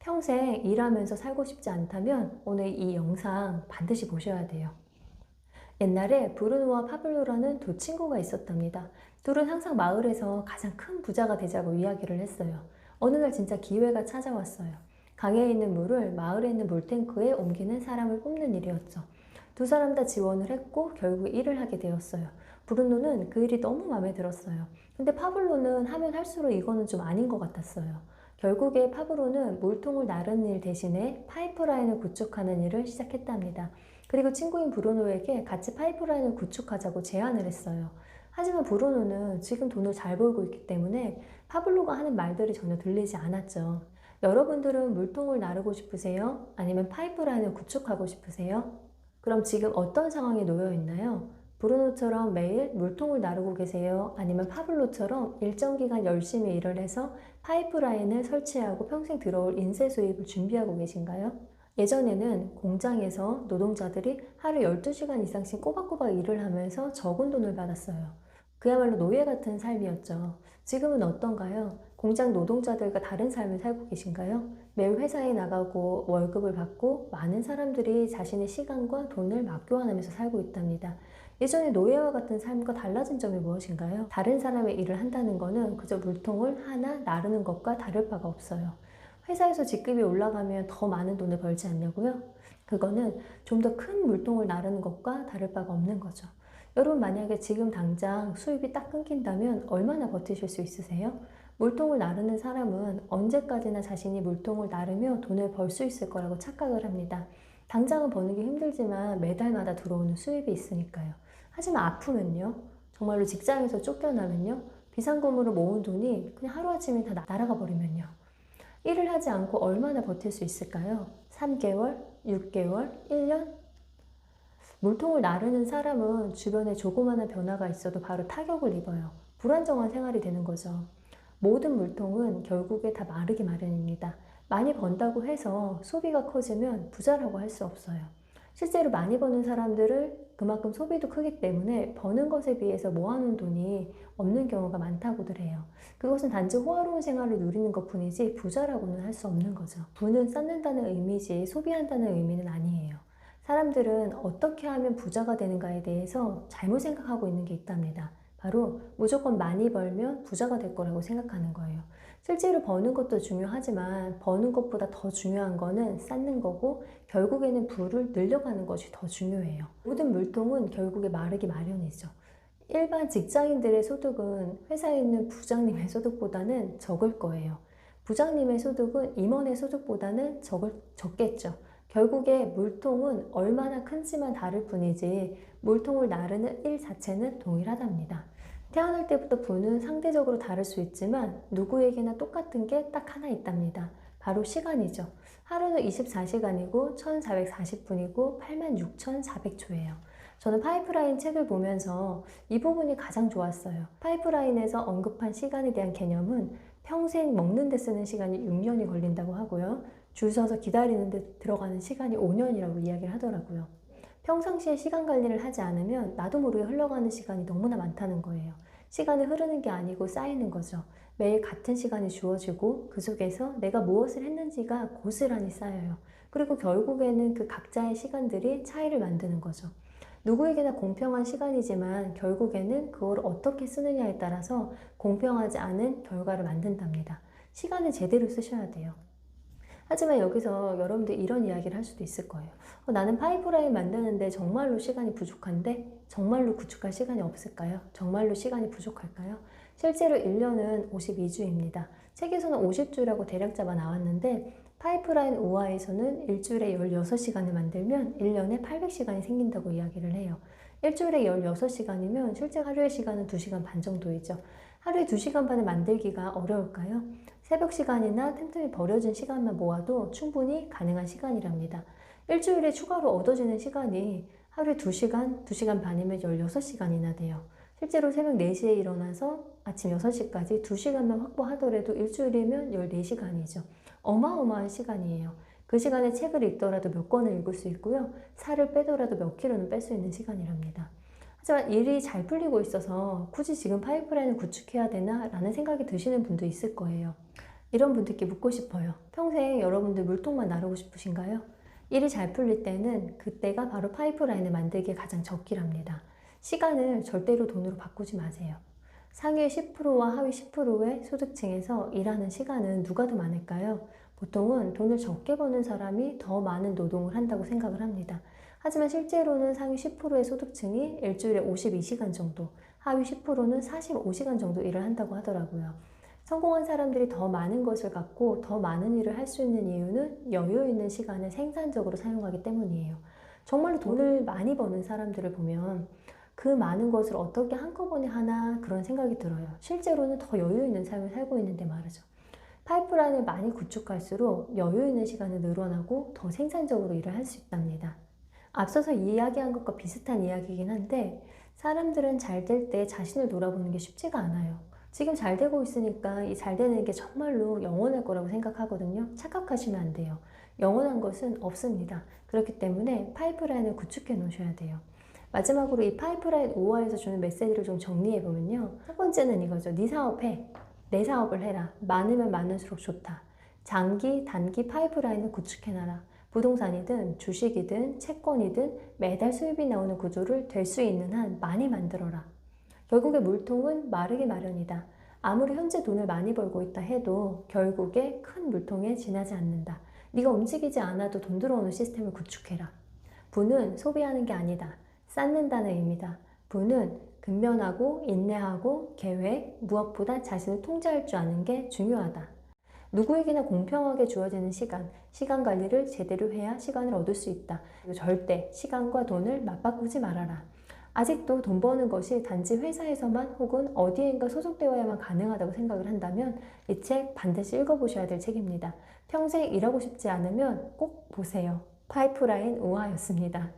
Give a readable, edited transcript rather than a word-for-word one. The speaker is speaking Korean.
평생 일하면서 살고 싶지 않다면 오늘 이 영상 반드시 보셔야 돼요. 옛날에 브루노와 파블로라는 두 친구가 있었답니다. 둘은 항상 마을에서 가장 큰 부자가 되자고 이야기를 했어요. 어느 날 진짜 기회가 찾아왔어요. 강에 있는 물을 마을에 있는 물탱크에 옮기는 사람을 뽑는 일이었죠. 두 사람 다 지원을 했고 결국 일을 하게 되었어요. 브루노는 그 일이 너무 마음에 들었어요. 근데 파블로는 하면 할수록 이거는 좀 아닌 것 같았어요. 결국에 파브로는 물통을 나르는 일 대신에 파이프라인을 구축하는 일을 시작했답니다. 그리고 친구인 브루노에게 같이 파이프라인을 구축하자고 제안을 했어요. 하지만 브루노는 지금 돈을 잘 벌고 있기 때문에 파블로가 하는 말들이 전혀 들리지 않았죠. 여러분들은 물통을 나르고 싶으세요? 아니면 파이프라인을 구축하고 싶으세요? 그럼 지금 어떤 상황에 놓여 있나요? 브루노처럼 매일 물통을 나르고 계세요? 아니면 파블로처럼 일정 기간 열심히 일을 해서 파이프라인을 설치하고 평생 들어올 인쇄 수입을 준비하고 계신가요? 예전에는 공장에서 노동자들이 하루 12시간 이상씩 꼬박꼬박 일을 하면서 적은 돈을 받았어요. 그야말로 노예 같은 삶이었죠. 지금은 어떤가요? 공장 노동자들과 다른 삶을 살고 계신가요? 매일 회사에 나가고 월급을 받고 많은 사람들이 자신의 시간과 돈을 막 교환하면서 살고 있답니다. 예전의 노예와 같은 삶과 달라진 점이 무엇인가요? 다른 사람의 일을 한다는 것은 그저 물통을 하나 나르는 것과 다를 바가 없어요. 회사에서 직급이 올라가면 더 많은 돈을 벌지 않냐고요? 그거는 좀 더 큰 물통을 나르는 것과 다를 바가 없는 거죠. 여러분 만약에 지금 당장 수입이 딱 끊긴다면 얼마나 버티실 수 있으세요? 물통을 나르는 사람은 언제까지나 자신이 물통을 나르며 돈을 벌 수 있을 거라고 착각을 합니다. 당장은 버는 게 힘들지만 매달마다 들어오는 수입이 있으니까요. 하지만 아프면요? 정말로 직장에서 쫓겨나면요? 비상금으로 모은 돈이 그냥 하루아침에 다 날아가 버리면요? 일을 하지 않고 얼마나 버틸 수 있을까요? 3개월, 6개월, 1년? 물통을 나르는 사람은 주변에 조그마한 변화가 있어도 바로 타격을 입어요. 불안정한 생활이 되는 거죠. 모든 물통은 결국에 다 마르기 마련입니다. 많이 번다고 해서 소비가 커지면 부자라고 할 수 없어요. 실제로 많이 버는 사람들은 그만큼 소비도 크기 때문에 버는 것에 비해서 모아놓은 돈이 없는 경우가 많다고들 해요. 그것은 단지 호화로운 생활을 누리는 것 뿐이지 부자라고는 할 수 없는 거죠. 부는 쌓는다는 의미지 소비한다는 의미는 아니에요. 사람들은 어떻게 하면 부자가 되는가에 대해서 잘못 생각하고 있는 게 있답니다. 바로 무조건 많이 벌면 부자가 될 거라고 생각하는 거예요. 실제로 버는 것도 중요하지만 버는 것보다 더 중요한 거는 쌓는 거고 결국에는 부를 늘려가는 것이 더 중요해요. 모든 물통은 결국에 마르기 마련이죠. 일반 직장인들의 소득은 회사에 있는 부장님의 소득보다는 적을 거예요. 부장님의 소득은 임원의 소득보다는 적겠죠. 결국에 물통은 얼마나 큰지만 다를 뿐이지 물통을 나르는 일 자체는 동일하답니다. 태어날 때부터 부는 상대적으로 다를 수 있지만 누구에게나 똑같은 게 딱 하나 있답니다. 바로 시간이죠. 하루는 24시간이고 1440분이고 86,400초예요. 저는 파이프라인 책을 보면서 이 부분이 가장 좋았어요. 파이프라인에서 언급한 시간에 대한 개념은 평생 먹는 데 쓰는 시간이 6년이 걸린다고 하고요. 줄 서서 기다리는 데 들어가는 시간이 5년이라고 이야기를 하더라고요. 평상시에 시간 관리를 하지 않으면 나도 모르게 흘러가는 시간이 너무나 많다는 거예요. 시간은 흐르는 게 아니고 쌓이는 거죠. 매일 같은 시간이 주어지고 그 속에서 내가 무엇을 했는지가 고스란히 쌓여요. 그리고 결국에는 그 각자의 시간들이 차이를 만드는 거죠. 누구에게나 공평한 시간이지만 결국에는 그걸 어떻게 쓰느냐에 따라서 공평하지 않은 결과를 만든답니다. 시간을 제대로 쓰셔야 돼요. 하지만 여기서 여러분들 이런 이야기를 할 수도 있을 거예요. 나는 파이프라인 만드는데 정말로 시간이 부족한데 정말로 구축할 시간이 없을까요? 정말로 시간이 부족할까요? 실제로 1년은 52주입니다. 책에서는 50주라고 대략 잡아 나왔는데 파이프라인 우화에서는 일주일에 16시간을 만들면 1년에 800시간이 생긴다고 이야기를 해요. 일주일에 16시간이면 실제 하루의 시간은 2시간 반 정도이죠. 하루에 2시간 반을 만들기가 어려울까요? 새벽 시간이나 틈틈이 버려진 시간만 모아도 충분히 가능한 시간이랍니다. 일주일에 추가로 얻어지는 시간이 하루에 2시간, 2시간 반이면 16시간이나 돼요. 실제로 새벽 4시에 일어나서 아침 6시까지 2시간만 확보하더라도 일주일이면 14시간이죠. 어마어마한 시간이에요. 그 시간에 책을 읽더라도 몇 권을 읽을 수 있고요. 살을 빼더라도 몇 킬로는 뺄 수 있는 시간이랍니다. 하지만 일이 잘 풀리고 있어서 굳이 지금 파이프라인을 구축해야 되나? 라는 생각이 드시는 분도 있을 거예요. 이런 분들께 묻고 싶어요. 평생 여러분들 물통만 나르고 싶으신가요? 일이 잘 풀릴 때는 그때가 바로 파이프라인을 만들기에 가장 적기랍니다. 시간을 절대로 돈으로 바꾸지 마세요. 상위 10%와 하위 10%의 소득층에서 일하는 시간은 누가 더 많을까요? 보통은 돈을 적게 버는 사람이 더 많은 노동을 한다고 생각을 합니다. 하지만 실제로는 상위 10%의 소득층이 일주일에 52시간 정도, 하위 10%는 45시간 정도 일을 한다고 하더라고요. 성공한 사람들이 더 많은 것을 갖고 더 많은 일을 할 수 있는 이유는 여유 있는 시간을 생산적으로 사용하기 때문이에요. 정말로 돈을 많이 버는 사람들을 보면 그 많은 것을 어떻게 한꺼번에 하나 그런 생각이 들어요. 실제로는 더 여유 있는 삶을 살고 있는데 말이죠. 파이프라인을 많이 구축할수록 여유 있는 시간이 늘어나고 더 생산적으로 일을 할 수 있답니다. 앞서서 이야기한 것과 비슷한 이야기이긴 한데 사람들은 잘 될 때 자신을 돌아보는 게 쉽지가 않아요. 지금 잘 되고 있으니까 이 잘 되는 게 정말로 영원할 거라고 생각하거든요. 착각하시면 안 돼요. 영원한 것은 없습니다. 그렇기 때문에 파이프라인을 구축해 놓으셔야 돼요. 마지막으로 이 파이프라인 우화에서 주는 메시지를 좀 정리해 보면요. 첫 번째는 이거죠. 네 사업해. 내 사업을 해라. 많으면 많을수록 좋다. 장기, 단기 파이프라인을 구축해놔라. 부동산이든 주식이든 채권이든 매달 수입이 나오는 구조를 될 수 있는 한 많이 만들어라. 결국에 물통은 마르기 마련이다. 아무리 현재 돈을 많이 벌고 있다 해도 결국에 큰 물통에 지나지 않는다. 네가 움직이지 않아도 돈 들어오는 시스템을 구축해라. 부는 소비하는 게 아니다. 쌓는다는 의미다. 부는 근면하고 인내하고 계획, 무엇보다 자신을 통제할 줄 아는 게 중요하다. 누구에게나 공평하게 주어지는 시간, 시간 관리를 제대로 해야 시간을 얻을 수 있다. 그리고 절대 시간과 돈을 맞바꾸지 말아라. 아직도 돈 버는 것이 단지 회사에서만 혹은 어디엔가 소속되어야만 가능하다고 생각을 한다면 이 책 반드시 읽어보셔야 될 책입니다. 평생 일하고 싶지 않으면 꼭 보세요. 파이프라인 우화였습니다.